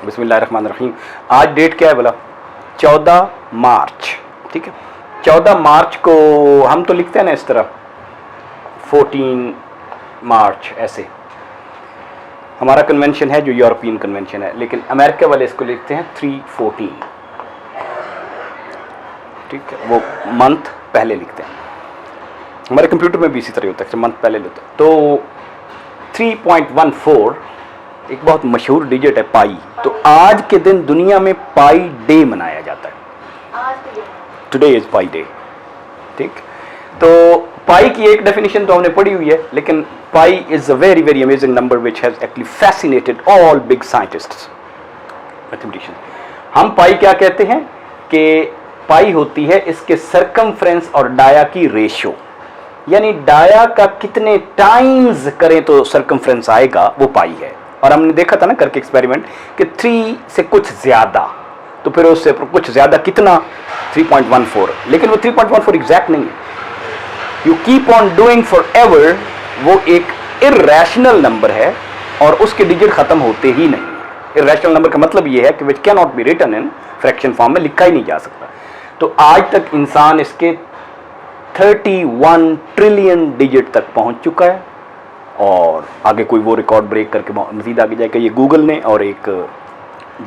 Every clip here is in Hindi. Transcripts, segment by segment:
बिस्मिल्लाहिर्रहमानिर्रहीम। आज डेट क्या है बोला? 14 मार्च। ठीक है, 14 मार्च को हम तो लिखते हैं ना इस तरह 14 मार्च, ऐसे हमारा कन्वेंशन है जो यूरोपियन कन्वेंशन है, लेकिन अमेरिका वाले इसको लिखते हैं 314। ठीक है, वो मंथ पहले लिखते हैं। हमारे कंप्यूटर में भी इसी तरह होता है, मंथ पहले लेते हैं। तो 3.14 एक बहुत मशहूर डिजिट है पाई। तो आज के दिन दुनिया में पाई डे मनाया जाता है। Today is pi day. ठीक, तो पाई की एक डेफिनेशन तो हमने पढ़ी हुई है, लेकिन pi is a very very amazing number which has actually fascinated all big scientists, mathematicians. हम पाई क्या कहते हैं कि पाई होती है इसके सरकमफ्रेंस और डाया की रेशो, यानी डाया का कितने टाइम्स करें तो सरकमफ्रेंस आएगा, वो पाई है। और हमने देखा था ना करके एक्सपेरिमेंट कि 3 से कुछ ज्यादा, तो फिर उससे कुछ ज्यादा कितना 3.14, लेकिन वो 3.14 एग्जैक्ट नहीं है। You keep on doing for ever, वो एक इर्रेशनल नंबर है और उसके डिजिट खत्म होते ही नहीं है। इर्रेशनल नंबर का मतलब ये है कि which can not be written in fraction form में, लिखा ही नहीं जा सकता। तो आज तक इंसान इसके 31 ट्रिलियन डिजिट तक पहुंच चुका है, और आगे कोई वो रिकॉर्ड ब्रेक करके मजीद आगे जाएगा। ये गूगल ने और एक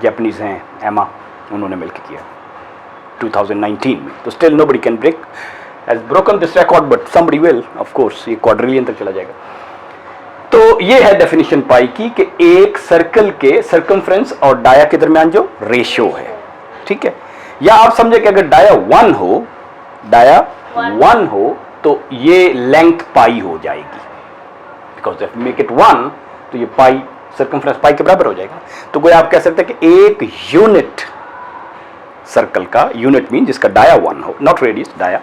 जापानीज हैं एमा, उन्होंने मिलकर किया 2019 में। तो still nobody can break has broken this record, but somebody will, of course ये क्वाड्रिलियन तक चला जाएगा। तो ये है डेफिनेशन पाई की कि एक सर्कल के सरकमफ्रेंस और डाया के दरमियान जो रेशियो है। ठीक है, या आप समझे कि अगर डाया 1 हो, डाया 1 हो तो ये लेंथ पाई हो जाएगी, बिकॉज इफ मेक इट 1 तो ये पाई सरकमफ्रेंस पाई के बराबर हो जाएगा। तो कोई आप कह सकते हैं कि एक यूनिट सर्कल का, यूनिट मीन जिसका डाया 1 हो, नॉट रेडियस, डाया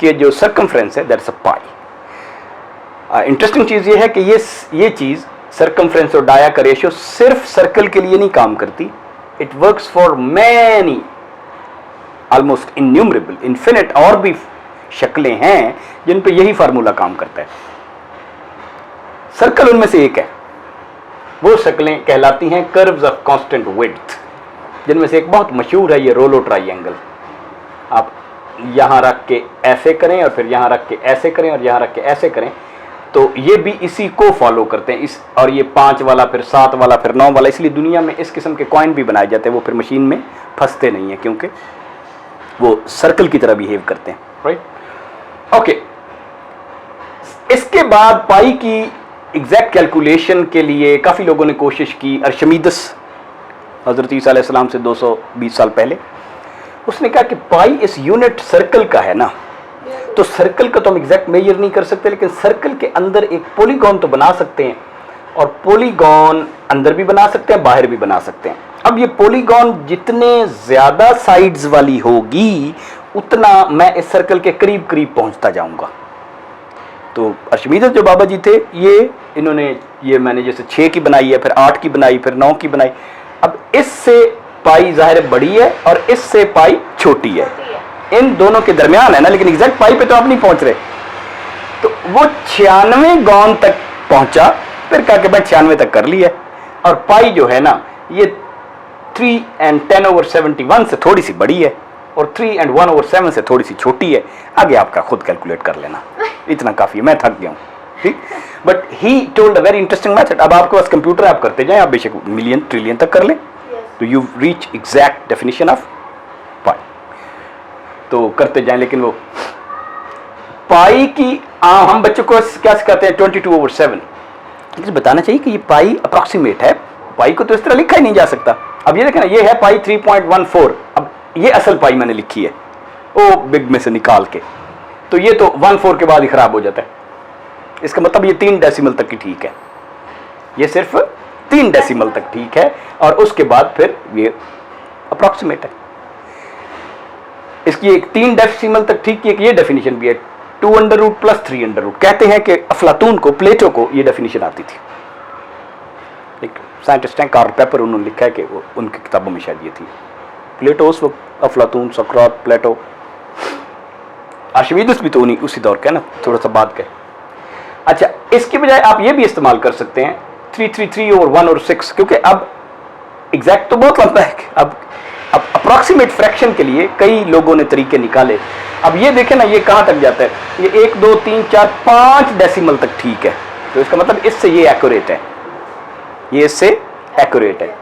कि जो सरकमफ्रेंस है दैट्स अ पाई। इंटरेस्टिंग चीज ये है कि ये चीज सरकमफ्रेंस और डाया का रेशियो सिर्फ सर्कल के लिए नहीं काम करती, it works for many, almost innumerable, infinite और भी शक्लें हैं जिन पे यही फार्मूला काम करता है। सर्कल उनमें से एक है। वो शक्लें कहलाती हैं कर्व्स ऑफ कांस्टेंट विड्थ, जिनमें से एक बहुत मशहूर है ये रोलो ट्राइंगल। आप यहां रख के ऐसे करें और फिर यहां रख के ऐसे करें और यहां रख के ऐसे करें, तो ये भी इसी को फॉलो करते हैं। इस और ये 5 वाला, फिर 7 वाला, फिर 9 वाला, इसलिए दुनिया में इस किस्म के कॉइन भी बनाए जाते हैं। वो फिर मशीन में फंसते नहीं है क्योंकि वो सर्कल की तरह बिहेव करते हैं, राइट? ओके, इसके बाद पाई की एग्जैक्ट कैलकुलेशन के लिए काफ़ी लोगों ने कोशिश की। अर्शमीदस, हज़रत ईसा अलैहिस्सलाम से 220 साल पहले, उसने कहा कि पाई इस यूनिट सर्कल का है ना, तो सर्कल का तो हम एग्जैक्ट मेजर नहीं कर सकते, लेकिन सर्कल के अंदर एक पॉलीगॉन तो बना सकते हैं, और पॉलीगॉन अंदर भी बना सकते हैं, बाहर भी बना सकते हैं। अब ये पॉलीगॉन जितने ज़्यादा साइड्स वाली होगी उतना मैं इस सर्कल के करीब करीब पहुंचता जाऊंगा। तो अर्शमीदस जो बाबा जी थे, ये मैंने जैसे 6 की बनाई है, फिर 8 की बनाई, फिर 9 की बनाई। अब इससे पाई ज़ाहिर बड़ी है और इससे पाई छोटी है, इन दोनों के दरमियान है ना, लेकिन एग्जैक्ट पाई पे तो आप नहीं पहुंच रहे। तो वो 96 गॉन तक पहुंचा, फिर कहा कि मैं 96 तक कर लिया। और पाई जो है ना, ये 3 and 10/71 से थोड़ी सी बड़ी है, और 3 and 1/7 से थोड़ी सी छोटी है। आगे आपका खुद कैलकुलेट कर लेना, इतना काफ़ी है, मैं थक गया हूँ। ठीक, but he told a very interesting method. अब आपके पास कंप्यूटर, आप करते जाएं, आप बेशक मिलियन ट्रिलियन तक कर लें, तो you reach exact definition of pi, तो करते जाएं। लेकिन वो पाई की हम बच्चों को क्या सिखाते हैं, 22/7। लेकिन बताना चाहिए कि ये पाई अप्रॉक्सीमेट है, पाई को तो इस तरह लिखा ही नहीं जा सकता। अब ये देखें ना, ये है पाई 3.14। अब ये असल पाई मैंने लिखी है ओ बिग में से निकाल के, तो ये तो 14 के बाद ही खराब हो जाता है। इसका मतलब ये 3 डेसिमल तक ही ठीक है, ये सिर्फ 3 डेसिमल तक ठीक है, और उसके बाद फिर ये अप्रॉक्सीमेट है। इसकी एक 3 डेसिमल तक ठीक की एक ये डेफिनेशन भी है, 2√, + 3√। कहते हैं कि अफलातून को, प्लेटो को ये डेफिनेशन आती थी। एक साइंटिस्ट हैं कार्ल पेपर, उन्होंने लिखा है कि वो उनकी किताबों में शायद ये थी। प्लेटो उस वक्त, अफलातून, सोक्रात, प्लेटो, अर्शमीदस भी तो उसी दौर का है ना, थोड़ा सा बाद का। अच्छा, इसके बजाय आप ये भी इस्तेमाल कर सकते हैं 333/1/6, क्योंकि अब एग्जैक्ट तो बहुत लंबा है। अब अप्रॉक्सीमेट फ्रैक्शन के लिए कई लोगों ने तरीके निकाले। अब ये देखें ना, ये कहाँ तक जाता है, ये 1 2 3 4 5 डेसिमल तक ठीक है, तो इसका मतलब इससे ये एक्यूरेट है, ये इससे एक्यूरेट है।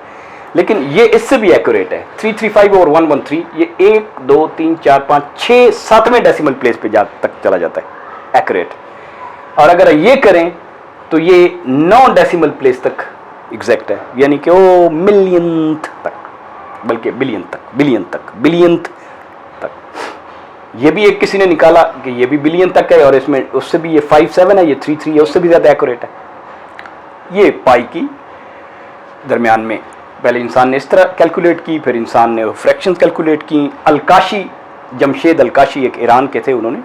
लेकिन ये इससे भी एक्यूरेट है, 335 और 113, ये 1 2 3 4 5 6 7वें डेसिमल प्लेस पे तक चला जाता है एक्यूरेट। और अगर ये करें तो ये 9 डेसिमल प्लेस तक एग्जैक्ट है, यानी कि वो मिलियंथ तक, बल्कि बिलियंथ तक। ये भी एक किसी ने निकाला कि ये भी बिलियन तक है, और इसमें उससे भी ये 57 है, ये 33 है, उससे भी ज़्यादा एक्यूरेट है। ये पाई की दरमियान में पहले इंसान ने इस तरह कैलकुलेट की, फिर इंसान ने फ्रैक्शन कैलकुलेट की। अलकाशी, जमशेद अलकाशी एक ईरान के थे, उन्होंने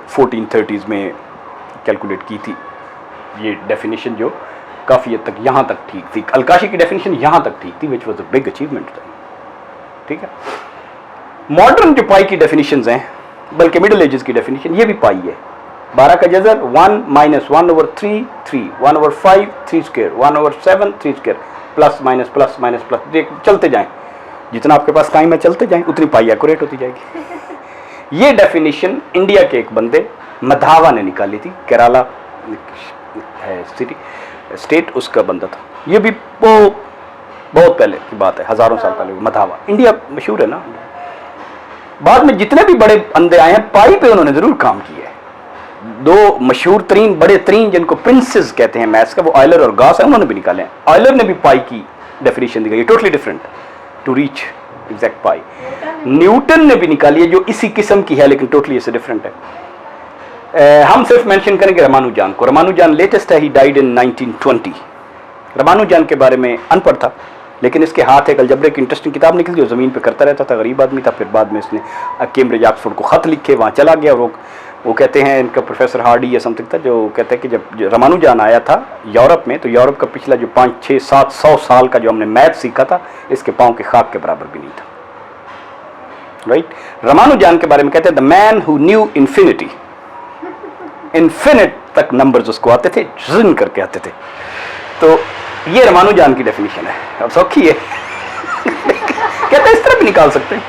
1430s में कैलकुलेट की थी ये डेफिनेशन, जो काफ़ी हद तक यहाँ तक ठीक थी। अलकाशी की डेफिनेशन यहाँ तक ठीक थी, which was a big achievement. ठीक है, मॉडर्न जो पाई की डेफिनेशंस हैं, बल्कि मिडिल एजेस की डेफिनेशन, ये भी पाई है। 12 का जज़र 1 - 1/3 3 1/5 3 square 1/7 3 square plus minus plus minus plus, चलते जाएं, जितना आपके पास टाइम है चलते जाएं, उतनी पाई एक्यूरेट होती जाएगी। ये डेफिनेशन इंडिया के एक बंदे मधावा ने निकाली थी, केरला है सिटी स्टेट, उसका बंदा था। ये भी बहुत पहले की बात है, हजारों साल पहले। मधावा इंडिया मशहूर है ना। बाद में जितने भी बड़े बंदे आए हैं, पाई पे उन्होंने जरूर काम किया है। 2 मशहूर तरीन, बड़े तरीन, जिनको प्रिंसेस कहते हैं मैथ्स का, वो ऑयलर और गॉस है, उन्होंने भी निकाले हैं। ऑयलर ने भी पाई की डेफिनेशन दिखाई, totally different to reach exact pi. Newton ने भी निकाली है, जो इसी किस्म की है, लेकिन टोटली इससे डिफरेंट है। हम सिर्फ मेंशन करेंगे रमानुजान को। रमानुजान लेटेस्ट है, ही डाइड इन 1920। रमानुजान के बारे में अनपढ़ था, लेकिन इसके हाथ एक अलजबरे की इंटरेस्टिंग किताब निकली, जो ज़मीन पे करता रहता था, गरीब आदमी था। फिर बाद में इसने कैम्ब्रिज ऑक्सफोर्ड को ख़त लिखे, वहाँ चला गया। और वो कहते हैं, इनका प्रोफेसर हार्डी या समथिंग था, जो कहते हैं कि जब रमानुजान आया था यूरोप में, तो यूरोप का पिछला जो 5 6 7 100 साल का जो हमने मैथ सीखा था, इसके पाँव के खाक के बराबर भी नहीं था। राइट, रमानुजान के बारे में कहते हैं, the man who knew infinity, infinite तक नंबर्स उसको आते थे, जिन करके आते थे। तो ये रमानुजान की डेफिनेशन है। अब सौखी है कहते हैं इस तरह भी निकाल सकते हैं,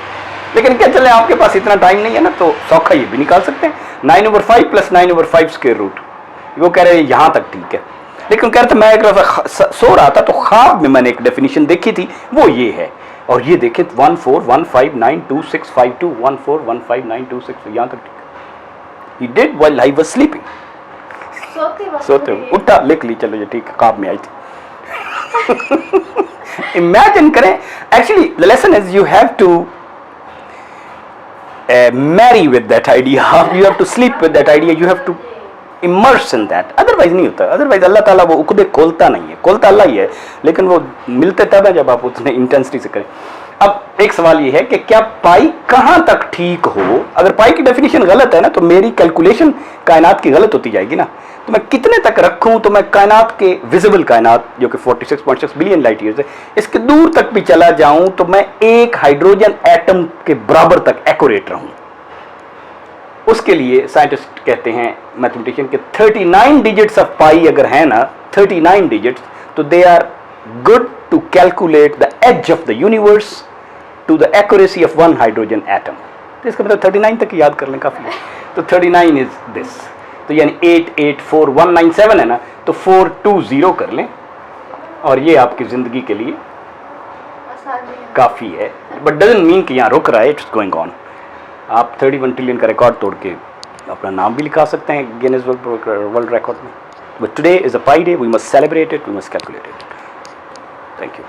लेकिन क्या चले, आपके पास इतना टाइम नहीं है ना, तो सौखा ये भी निकाल सकते हैं। 9/5 + 9/5 स्क्वायर रूट, वो कह रहे हैं यहाँ तक ठीक है। लेकिन कह रहे थे, मैं एक सो रहा था, तो ख्वाब में मैंने एक डेफिनेशन देखी थी, वो ये है। और ये देखे 14159265 14159265, यहाँ तक ठीक है। He did while I was sleeping. सोते उठा, लिख ली, चलो ये ठीक है, ख्वाब में आई थी। इमेजिन करें, actually the lesson is you have to marry with that idea, you have to sleep with that idea, you have to immerse in that, otherwise नहीं होता। अदरवाइज अल्लाह ताला वो उकदे खोलता नहीं है, खोलता अल्लाह ही है, लेकिन वो मिलते तब है जब आप उतने इंटेंसिटी से करें। अब एक सवाल ये है कि क्या पाई कहाँ तक ठीक हो? अगर पाई की डेफिनेशन गलत है ना, तो मेरी कैलकुलेशन कायनात की गलत होती जाएगी ना। तो मैं कितने तक रखूं, तो मैं कायनात के विजिबल कायनात, जो कि 46.6 बिलियन लाइट ईयर्स है, इसके दूर तक भी चला जाऊं, तो मैं एक हाइड्रोजन एटम के बराबर तक एक्यूरेट रहूं। उसके लिए साइंटिस्ट कहते हैं, मैथमेटिशियन के 39 डिजिट्स ऑफ पाई अगर है ना, 39 डिजिट्स, तो they are good to calculate the age of the universe to the accuracy of 1 hydrogen atom. तो इसका मतलब 39 तक याद कर लें, काफी है। तो 39 इज दिस, तो यानी 884197 है ना, तो 420 कर लें, और ये आपकी जिंदगी के लिए काफी है। बट डजंट मीन कि यहाँ रुक रहा है, इट्स गोइंग ऑन। आप 31 ट्रिलियन का रिकॉर्ड तोड़ के अपना नाम भी लिखा सकते हैं गिनीज वर्ल्ड रिकॉर्ड में। But today is a pi day, we must celebrate it, we must calculate it. Thank you.